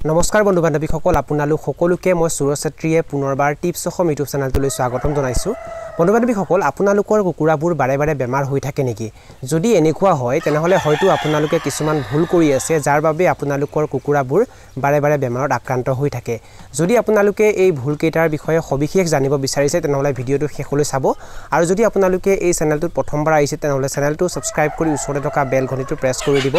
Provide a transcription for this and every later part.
নমস্কাৰ বন্ধু বান্ধৱীসকল আপোনালোক সকলোকে মই সুৰজ ছেত্ৰীয়ে পুনৰবাৰ টিপছ অসম ইউটিউব চেনেলটোলৈ স্বাগতম জনাইছোঁ। বন্ধু বান্ধৱীসকল আপোনালোকৰ কুকুৰাবোৰ বাৰে বাৰে বেমাৰ হৈ থাকে নেকি? যদি এনেকুৱা হয় তেনেহ'লে হয়তো আপোনালোকে কিছুমান ভুল কৰি আছে যাৰ বাবে আপোনালোকৰ কুকুৰাবোৰ বাৰে বাৰে বেমাৰত আক্ৰান্ত হৈ থাকে। যদি আপোনালোকে এই ভুল কেইটাৰ বিষয়ে সবিশেষ জানিব বিচাৰিছে তেনেহ'লে ভিডিঅ'টো শেষলৈ চাব আৰু যদি আপোনালোকে এই চেনেলটোত প্ৰথমবাৰ আহিছে তেনেহ'লে চেনেলটো সাবস্ক্ৰাইব কৰি ওচৰতে থকা বেল ঘণ্টিটো প্ৰেছ কৰি দিব।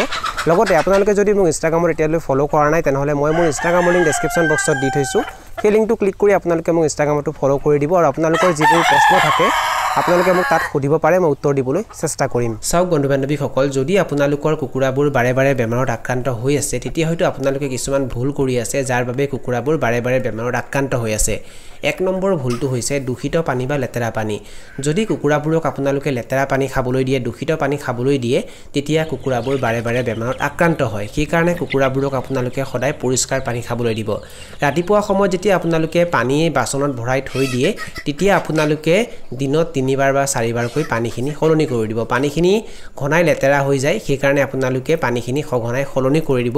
লগতে আপোনালোকে যদি মোক ইনষ্টাগ্ৰামত এতিয়ালৈ ফ'লো কৰা নাই তেনেহ'লে মই মোৰ ইনষ্টাগ্ৰামৰ লিংক ডেছক্ৰিপশ্যন বক্সত দি থৈছোঁ। সেই লিংকটো ক্লিক কৰি আপোনালোকে মোক ইনষ্টাগ্ৰামতো ফ'লো কৰি দিব আৰু আপোনালোকৰ যিবোৰ প্ৰশ্ন থাকে আপোনালোকে মোক তাত সুধিব পাৰে, মই উত্তৰ দিবলৈ চেষ্টা কৰিম। চাওক বন্ধু বান্ধৱীসকল, যদি আপোনালোকৰ কুকুৰাবোৰ বাৰে বাৰে বেমাৰত আক্ৰান্ত হৈ আছে তেতিয়া হয়তো আপোনালোকে কিছুমান ভুল কৰি আছে যাৰ বাবে কুকুৰাবোৰ বাৰে বাৰে বেমাৰত আক্ৰান্ত হৈ আছে। এক নম্বৰ ভুলটো হৈছে দূষিত পানী বা লেতেৰা পানী। যদি কুকুৰাবোৰক আপোনালোকে লেতেৰা পানী খাবলৈ দিয়ে, দূষিত পানী খাবলৈ দিয়ে, তেতিয়া কুকুৰাবোৰ বাৰে বাৰে বেমাৰত আক্ৰান্ত হয়। সেইকাৰণে কুকুৰাবোৰক আপোনালোকে সদায় পৰিষ্কাৰ পানী খাবলৈ দিব। ৰাতিপুৱা সময়ত যেতিয়া আপোনালোকে পানী বাচনত ভৰাই থৈ দিয়ে তেতিয়া আপোনালোকে দিনত 3বাৰ বা 4বাৰকৈ পানীখিনি সলনি কৰি দিব। পানীখিনি ঘনাই লেতেৰা হৈ যায়, সেইকাৰণে আপোনালোকে পানীখিনি সঘনাই সলনি কৰি দিব।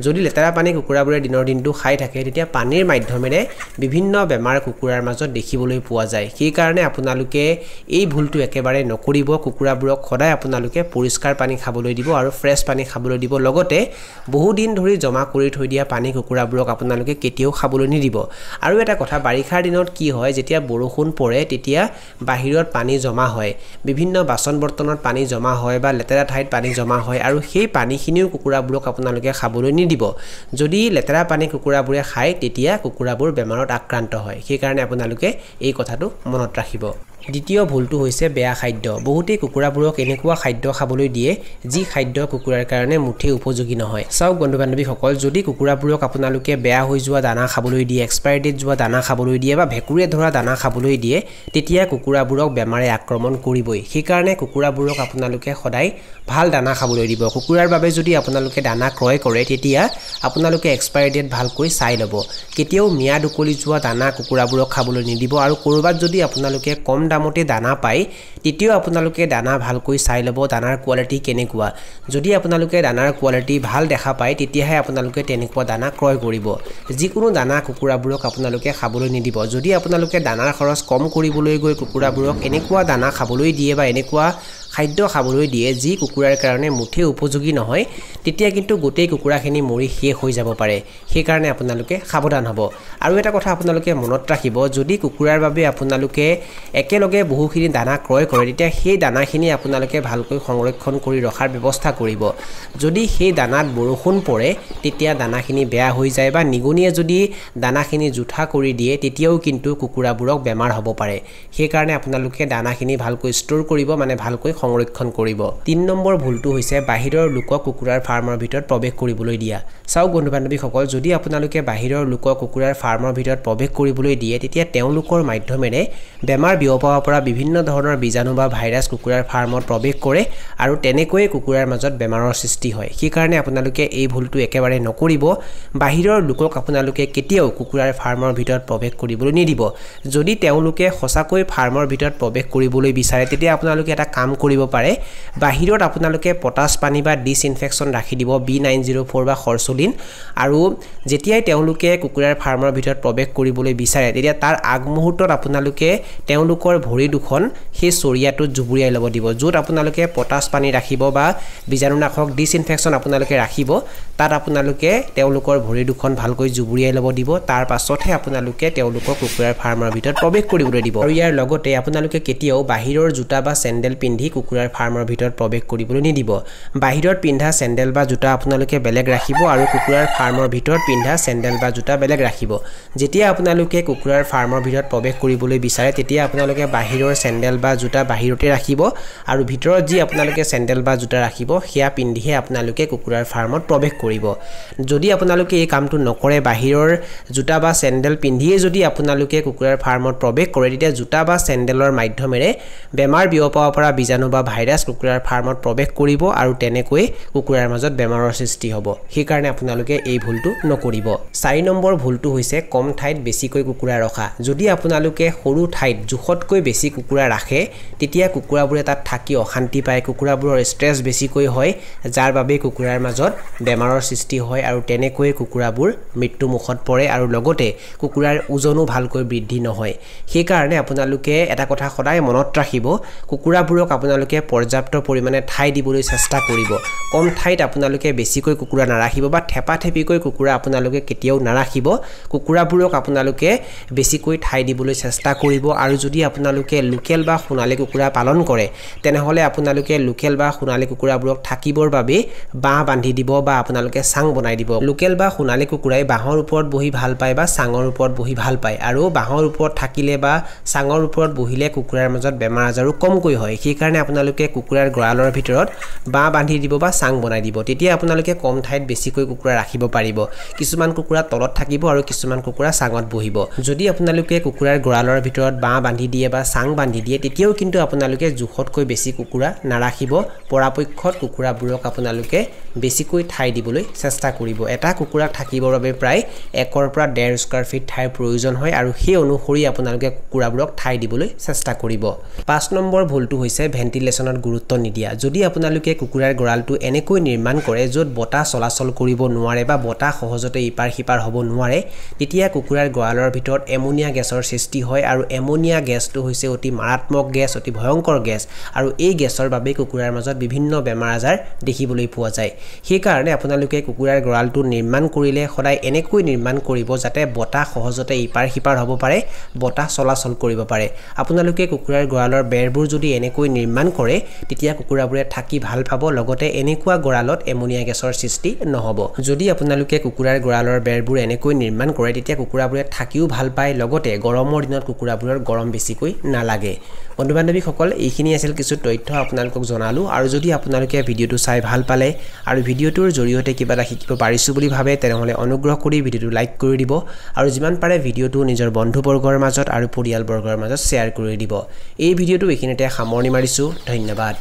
যদি লেতেৰা পানী কুকুৰাবোৰে দিনৰ দিনটো খাই থাকে তেতিয়া পানীৰ মাধ্যমেৰে বিভিন্ন বেমাৰ কুকুৰাৰ মাজত দেখিবলৈ পোৱা যায়। সেইকাৰণে আপোনালোকে এই ভুলটো একেবাৰে নকৰিব। কুকুৰাবোৰক সদায় আপোনালোকে পৰিষ্কাৰ পানী খাবলৈ দিব আৰু ফ্ৰেছ পানী খাবলৈ দিব। লগতে বহু দিন ধৰি জমা কৰি থৈ দিয়া পানী কুকুৰাবোৰক আপোনালোকে কেতিয়াও খাবলৈ নিদিব। আৰু এটা কথা, বাৰিষাৰ দিনত কি হয়, যেতিয়া বৰষুণ পৰে তেতিয়া বাহিৰত পানী জমা হয়, বিভিন্ন বাচন বৰ্তনত পানী জমা হয় বা লেতেৰা ঠাইত পানী জমা হয় আৰু সেই পানীখিনিও কুকুৰাবোৰক আপোনালোকে খাবলৈ নিদিব। যদি লেতেৰা পানী কুকুৰাবোৰে খায় তেতিয়া কুকুৰাবোৰ বেমাৰত আক্ৰান্ত হয়। সেইকাৰণে আপোনালোকে এই কথাটো মনত ৰাখিব। দ্বিতীয় ভুলটো হৈছে বেয়া খাদ্য। বহুতেই কুকুৰাবোৰক এনেকুৱা খাদ্য খাবলৈ দিয়ে যি খাদ্য কুকুৰাৰ কাৰণে মুঠেই উপযোগী নহয়। চাওক বন্ধু বান্ধৱীসকল, যদি কুকুৰাবোৰক আপোনালোকে বেয়া হৈ যোৱা দানা খাবলৈ দিয়ে, এক্সপায়াৰি ডেট যোৱা দানা খাবলৈ দিয়ে বা ভেঁকুৰে ধৰা দানা খাবলৈ দিয়ে তেতিয়া কুকুৰাবোৰক বেমাৰে আক্ৰমণ কৰিবই। সেইকাৰণে কুকুৰাবোৰক আপোনালোকে সদায় ভাল দানা খাবলৈ দিব। কুকুৰাৰ বাবে যদি আপোনালোকে দানা ক্ৰয় কৰে তেতিয়া আপোনালোকে এক্সপায়াৰি ডেট ভালকৈ চাই ল'ব। কেতিয়াও ম্যাদ উকলি যোৱা দানা কুকুৰাবোৰক খাবলৈ নিদিব আৰু ক'ৰবাত যদি আপোনালোকে কম দামতে দানা পায় তেতিয়াও আপোনালোকে দানা ভালকৈ চাই ল'ব, দানাৰ কোৱালিটি কেনেকুৱা। যদি আপোনালোকে দানাৰ কোৱালিটি ভাল দেখা পায় তেতিয়াহে আপোনালোকে তেনেকুৱা দানা ক্ৰয় কৰিব। যিকোনো দানা কুকুৰাবোৰক আপোনালোকে খাবলৈ নিদিব। যদি আপোনালোকে দানাৰ খৰচ কম কৰিবলৈ গৈ কুকুৰাবোৰক এনেকুৱা দানা খাবলৈ দিয়ে বা এনেকুৱা খাদ্য খাবলৈ দিয়ে যি কুকুৰাৰ কাৰণে মুঠেই উপযোগী নহয় তেতিয়া কিন্তু গোটেই কুকুৰাখিনি মৰি শেষ হৈ যাব পাৰে। সেইকাৰণে আপোনালোকে সাৱধান হ'ব। আৰু এটা কথা আপোনালোকে মনত ৰাখিব, যদি কুকুৰাৰ বাবে আপোনালোকে একেলগে বহুখিনি দানা ক্ৰয় কৰে তেতিয়া সেই দানাখিনি আপোনালোকে ভালকৈ সংৰক্ষণ কৰি ৰখাৰ ব্যৱস্থা কৰিব। যদি সেই দানাত বৰষুণ পৰে তেতিয়া দানাখিনি বেয়া হৈ যায় বা নিগনিয়ে যদি দানাখিনি জোঠা কৰি দিয়ে তেতিয়াও কিন্তু কুকুৰাবোৰক বেমাৰ হ'ব পাৰে। সেইকাৰণে আপোনালোকে দানাখিনি ভালকৈ ষ্ট'ৰ কৰিব, মানে ভালকৈ সংৰক্ষণ কৰিব। 3 নম্বৰ ভুলটো হৈছে বাহিৰৰ লোকক কুকুৰাৰ ফাৰ্মৰ ভিতৰত প্ৰৱেশ কৰিবলৈ দিয়া। চাওক বন্ধু বান্ধৱীসকল, যদি আপোনালোকে বাহিৰৰ লোকক কুকুৰাৰ ফাৰ্মৰ ভিতৰত প্ৰৱেশ কৰিবলৈ দিয়ে তেতিয়া তেওঁলোকৰ মাধ্যমেৰে বেমাৰ বিয়পাব পৰা বিভিন্ন ধৰণৰ বীজাণু বা ভাইৰাছ কুকুৰাৰ ফাৰ্মত প্ৰৱেশ কৰে আৰু তেনেকৈয়ে কুকুৰাৰ মাজত বেমাৰৰ সৃষ্টি হয়। সেইকাৰণে আপোনালোকে এই ভুলটো একেবাৰে নকৰিব। বাহিৰৰ লোকক আপোনালোকে কেতিয়াও কুকুৰাৰ ফাৰ্মৰ ভিতৰত প্ৰৱেশ কৰিবলৈ নিদিব। যদি তেওঁলোকে সঁচাকৈ ফাৰ্মৰ ভিতৰত প্ৰৱেশ কৰিবলৈ বিচাৰে তেতিয়া আপোনালোকে এটা কাম কৰিব পাৰে, বাহিৰত আপোনালোকে পটাছ পানী বা ডিছইনফেকশ্যন ৰাখি দিব, B904 বা খৰচলিন। আৰু যেতিয়াই তেওঁলোকে কুকুৰাৰ ফাৰ্মৰ ভিতৰত প্ৰৱেশ কৰিবলৈ বিচাৰে তেতিয়া তাৰ আগমুহূৰ্তত আপোনালোকে তেওঁলোকৰ ভৰি দুখন সেই চৰিয়াটোত জুবুৰিয়াই ল'ব দিব। য'ত আপোনালোকে পটাছ পানী ৰাখিব বা বীজাণুনাশক ডিছইনফেকশ্যন আপোনালোকে ৰাখিব তাত আপোনালোকে তেওঁলোকৰ ভৰি দুখন ভালকৈ জুবুৰিয়াই ল'ব দিব। তাৰ পাছতহে আপোনালোকে তেওঁলোকক কুকুৰাৰ ফাৰ্মৰ ভিতৰত প্ৰৱেশ কৰিবলৈ দিব। আৰু ইয়াৰ লগতে আপোনালোকে কেতিয়াও বাহিৰৰ জোতা বা চেণ্ডেল পিন্ধি কুকুৰাৰ ফাৰ্মৰ ভিতৰত প্ৰৱেশ কৰিবলৈ নিদিব। বাহিৰত পিন্ধা চেণ্ডেল বা জোতা আপোনালোকে বেলেগ ৰাখিব আৰু কুকুৰাৰ ফাৰ্মৰ ভিতৰত পিন্ধা চেণ্ডেল বা জোতা বেলেগ ৰাখিব। যেতিয়া আপোনালোকে কুকুৰাৰ ফাৰ্মৰ ভিতৰত প্ৰৱেশ কৰিবলৈ বিচাৰে তেতিয়া আপোনালোকে বাহিৰৰ চেণ্ডেল বা জোতা বাহিৰতে ৰাখিব আৰু ভিতৰত যি আপোনালোকে চেণ্ডেল বা জোতা ৰাখিব সেয়া পিন্ধিহে আপোনালোকে কুকুৰাৰ ফাৰ্মত প্ৰৱেশ কৰিব। যদি আপোনালোকে এই কামটো নকৰে, বাহিৰৰ জোতা বা চেণ্ডেল পিন্ধিয়ে যদি আপোনালোকে কুকুৰাৰ ফাৰ্মত প্ৰৱেশ কৰে তেতিয়া জোতা বা চেণ্ডেলৰ মাধ্যমেৰে বেমাৰ বিয়পাব পৰা বীজাণু বা ভাইৰাছ কুকুৰাৰ ফাৰ্মত প্ৰৱেশ কৰিব আৰু তেনেকৈ কুকুৰাৰ মাজত বেমাৰৰ সৃষ্টি হ'ব সেইকাৰণে আপোনালোকে এই ভুলটো নকৰিব 4 নম্বৰ ভুলটো হৈছে কম ঠাইত বেছিকৈ কুকুৰা ৰখা যদি আপোনালোকে সৰু ঠাইত জুখতকৈ বেছি কুকুৰা ৰাখে তেতিয়া কুকুৰাবোৰে তাত থাকি অশান্তি পায় কুকুৰাবোৰৰ ষ্ট্ৰেছ বেছিকৈ হয় যাৰ বাবে কুকুৰাৰ মাজত বেমাৰৰ সৃষ্টি হয় আৰু তেনেকৈ কুকুৰাবোৰ মৃত্যু মুখত পৰে আৰু লগতে কুকুৰাৰ ওজনো ভালকৈ বৃদ্ধি নহয় সেইকাৰণে আপোনালোকে এটা কথা সদায় মনত ৰাখিব কুকুৰাবোৰক আপোনালোকে পৰ্যাপ্ত পৰিমাণে ঠাই দিবলৈ চেষ্টা কৰিব কম ঠাইত আপোনালোকে বেছিকৈ কুকুৰা নাৰাখিব বা থেপাথেপিকৈ কুকুৰা আপোনালোকে কেতিয়াও নাৰাখিব কুকুৰাবোৰক আপোনালোকে বেছিকৈ ঠাই দিবলৈ চেষ্টা কৰিব আৰু যদি আপোনালোকে লোকেল বা সোণালী কুকুৰা পালন কৰে তেনেহলে আপোনালোকে লোকেল বা সোণালী কুকুৰাবোৰক থাকিবৰ বাবে বাহ বান্ধি দিব বা আপোনালোকে চাং বনাই দিব লোকেল বা সোণালী কুকুৰাই বাহৰ ওপৰত বহি ভাল পায় বা চাঙৰ ওপৰত বহি ভাল পায় আৰু বাহৰ ওপৰত থাকিলে বা চাঙৰ ওপৰত বহিলে কুকুৰাৰ মাজত বেমাৰ আজাৰো কমকৈ হয় সেইকাৰণে আপোনালোকে কুকুৰাৰ গড়ালৰ ভিতৰত বাহ বান্ধি দিব বা চাং বনাই দিব তেতিয়া আপোনালোকে কম ঠাইত বেছিকৈ কুকুৰা ৰাখিব পাৰিব কিছুমান কুকুৰা তলত থাকিব আৰু কিছুমান কুকুৰা চাঙত বহিব যদি আপোনালোকে কুকুৰাৰ গড়ালৰ ভিতৰত বাহ বান্ধি দিয়ে বা চাং বান্ধি দিয়ে তেতিয়াও কিন্তু আপোনালোকে জুখতকৈ বেছি কুকুৰা নাৰাখিব পৰাপক্ষত কুকুৰাবোৰক আপোনালোকে বেছিকৈ ঠাই দিবলৈ চেষ্টা কৰিব এটা কুকুৰাক থাকিবৰ বাবে প্ৰায় 1 পৰা 1.5 স্কয়াৰ ফিট ঠাইৰ প্ৰয়োজন হয় আৰু সেই অনুসৰি আপোনালোকে কুকুৰাবোৰক ঠাই দিবলৈ চেষ্টা কৰিব 5 নম্বৰ ভুলটো হৈছে ভেন্টিলেশ্যনত গুৰুত্ব নিদিয়া যদি আপোনালোকে কুকুৰাৰ গড়ালটো এনেকৈ নিৰ্মাণ কৰে য'ত বতাহ চলাচল কৰিব নোৱাৰে বা বতাহ সহজতে ইপাৰ সিপাৰ হ'ব নোৱাৰে তেতিয়া কুকুৰাৰ গড়ালৰ ভিতৰত এমোনিয়া গেছৰ সৃষ্টি হয় আৰু এমোনিয়া গেছটো হৈছে অতি মাৰাত্মক গেছ অতি ভয়ংকৰ গেছ আৰু এই গেছৰ বাবে কুকুৰাৰ মাজত বিভিন্ন বেমাৰ আজাৰ দেখিবলৈ পোৱা যায় সেইকাৰণে আপোনালোকে কুকুৰাৰ গড়ালটো নিৰ্মাণ কৰিলে সদায় এনেকৈ নিৰ্মাণ কৰিব যাতে বতাহ সহজতে ইপাৰ সিপাৰ হ'ব পাৰে বতাহ চলাচল কৰিব পাৰে আপোনালোকে কুকুৰাৰ গড়ালৰ বেৰবোৰ যদি এনেকৈ নিৰ্মাণ কৰে তেতিয়া কুকুৰাবোৰে থাকি ভাল পাব লগতে এনেকুৱা গড়ালত এমোনিয়া গেছৰ সৃষ্টি নহব যদি আপোনালোকে কুকুৰাৰ গড়ালৰ বেৰবোৰ এনেকৈ নিৰ্মাণ কৰে তেতিয়া কুকুৰাবোৰে থাকিও ভাল পায় লগতে গৰমৰ দিনত কুকুৰাবোৰৰ গৰম বেছিকৈ নালাগে বন্ধু বান্ধৱীসকল এইখিনি আছিল কিছু তথ্য আপোনালোকক জনালো আৰু যদি আপোনালোকে ভিডিওটো চাই ভাল পালে আৰু ভিডিওটোৰ জৰিয়তে কিবা এটা শিকিব পাৰিছো বুলি ভাবে তেনেহলে অনুগ্ৰহ কৰি ভিডিওটো লাইক কৰি দিব আৰু যিমান পাৰে ভিডিওটো নিজৰ বন্ধুবৰ্গৰ মাজত আৰু পৰিয়ালবৰ্গৰ মাজত শ্বেয়াৰ কৰি দিব এই ভিডিওটো এইখিনিতে সামৰণি মাৰিছো ধন্যবাদ